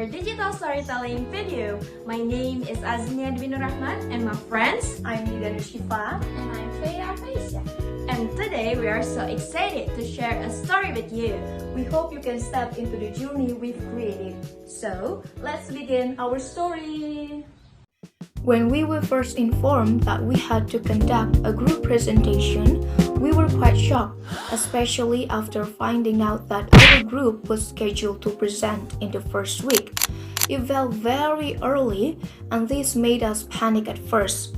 our digital storytelling video. My name is Aznia Dwi Nur Rahmat, and my friends, I'm Nida Nur Syifa. And I'm Feisya. And today we are so excited to share a story with you. We hope you can step into the journey we've created. So, let's begin our story. When we were first informed that we had to conduct a group presentation, we were quite shocked, especially after finding out that our group was scheduled to present in the first week. It felt very early, and this made us panic at first.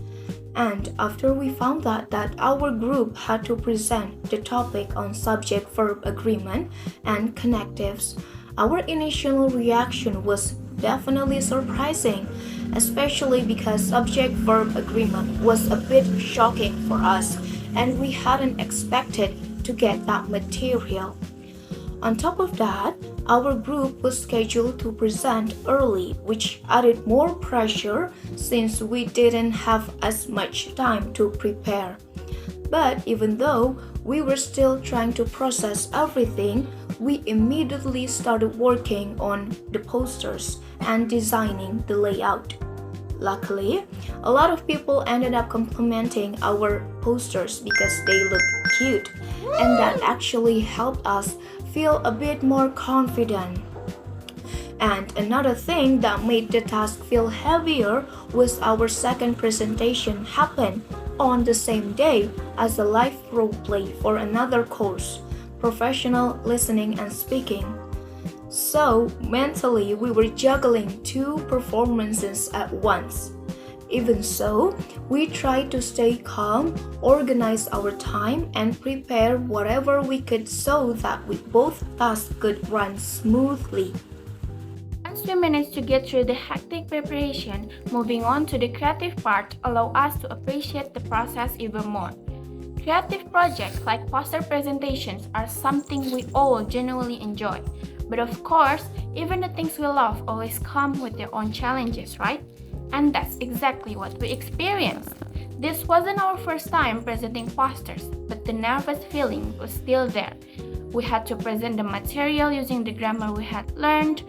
And after we found out that our group had to present the topic on subject-verb agreement and connectives, our initial reaction was definitely surprising, especially because subject-verb agreement was a bit shocking for us, and we hadn't expected to get that material. On top of that, our group was scheduled to present early, which added more pressure since we didn't have as much time to prepare. But even though we were still trying to process everything, we immediately started working on the posters and designing the layout. Luckily, a lot of people ended up complimenting our posters because they look cute, and that actually helped us feel a bit more confident. And another thing that made the task feel heavier was our second presentation happened on the same day as a live role play for another course, professional listening and speaking. So mentally, we were juggling two performances at once. Even so, we tried to stay calm, organize our time, and prepare whatever we could so that both tasks could run smoothly. Once we managed to get through the hectic preparation, moving on to the creative part allowed us to appreciate the process even more. Creative projects like poster presentations are something we all genuinely enjoy. But of course, even the things we love always come with their own challenges, right? And that's exactly what we experienced. This wasn't our first time presenting posters, but the nervous feeling was still there. We had to present the material using the grammar we had learned,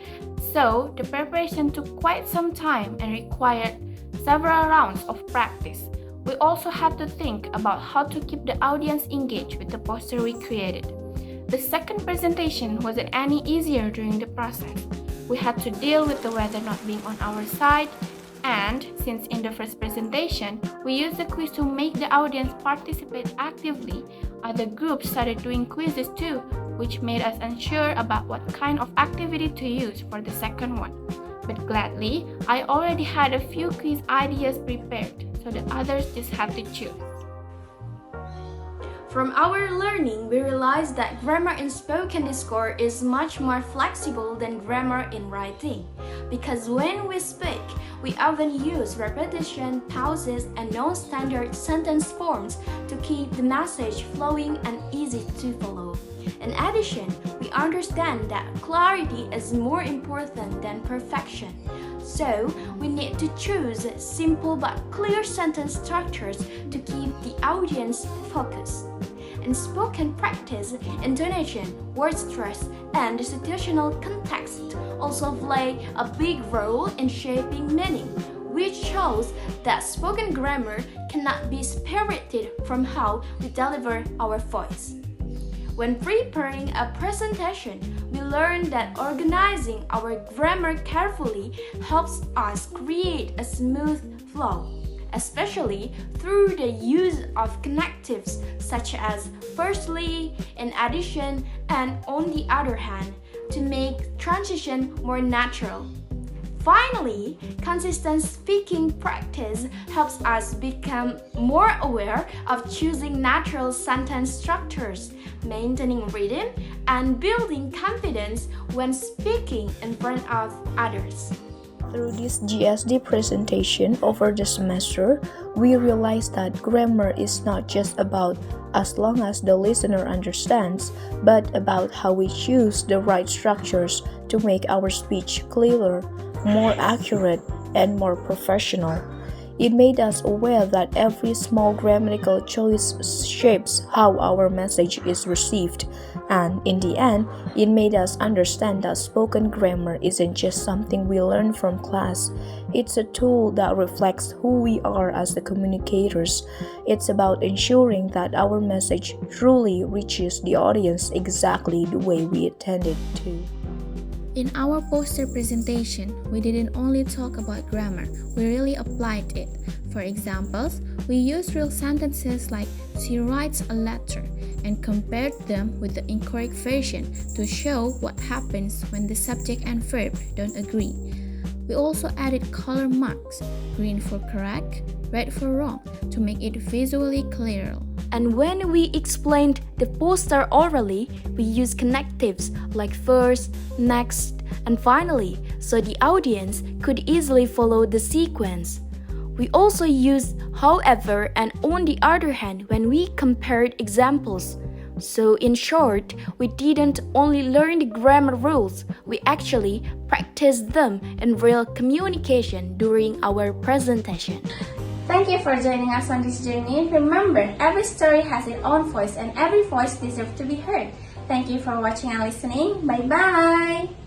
so the preparation took quite some time and required several rounds of practice. We also had to think about how to keep the audience engaged with the poster we created. The second presentation wasn't any easier during the process. We had to deal with the weather not being on our side, and since in the first presentation, we used the quiz to make the audience participate actively, other groups started doing quizzes too, which made us unsure about what kind of activity to use for the second one. But gladly, I already had a few quiz ideas prepared, so the others just had to choose. From our learning, we realized that grammar in spoken discourse is much more flexible than grammar in writing. Because when we speak, we often use repetition, pauses, and non-standard sentence forms to keep the message flowing and easy to follow. In addition, we understand that clarity is more important than perfection. So, we need to choose simple but clear sentence structures to keep the audience focused. In spoken practice, intonation, word stress, and situational context also play a big role in shaping meaning, which shows that spoken grammar cannot be separated from how we deliver our voice. When preparing a presentation, we learn that organizing our grammar carefully helps us create a smooth flow, especially through the use of connectives such as firstly, in addition, and on the other hand, to make transition more natural. Finally, consistent speaking practice helps us become more aware of choosing natural sentence structures, maintaining rhythm, and building confidence when speaking in front of others. Through this GSD presentation over the semester, we realized that grammar is not just about as long as the listener understands, but about how we choose the right structures to make our speech clearer, more accurate, and more professional. It made us aware that every small grammatical choice shapes how our message is received, And in the end, it made us understand that spoken grammar isn't just something we learn from class. It's a tool that reflects who we are as the communicators. It's about ensuring that our message truly reaches the audience exactly the way we intended to. In our poster presentation, we didn't only talk about grammar, we really applied it. For examples, we used real sentences like "she writes a letter" and compared them with the incorrect version to show what happens when the subject and verb don't agree. We also added color marks, green for correct, red for wrong, to make it visually clearer. And when we explained the poster orally, we used connectives like first, next, and finally, so the audience could easily follow the sequence. We also used however and on the other hand when we compared examples. So in short, we didn't only learn the grammar rules, we actually practiced them in real communication during our presentation. Thank you for joining us on this journey. Remember, every story has its own voice and every voice deserves to be heard. Thank you for watching and listening. Bye-bye!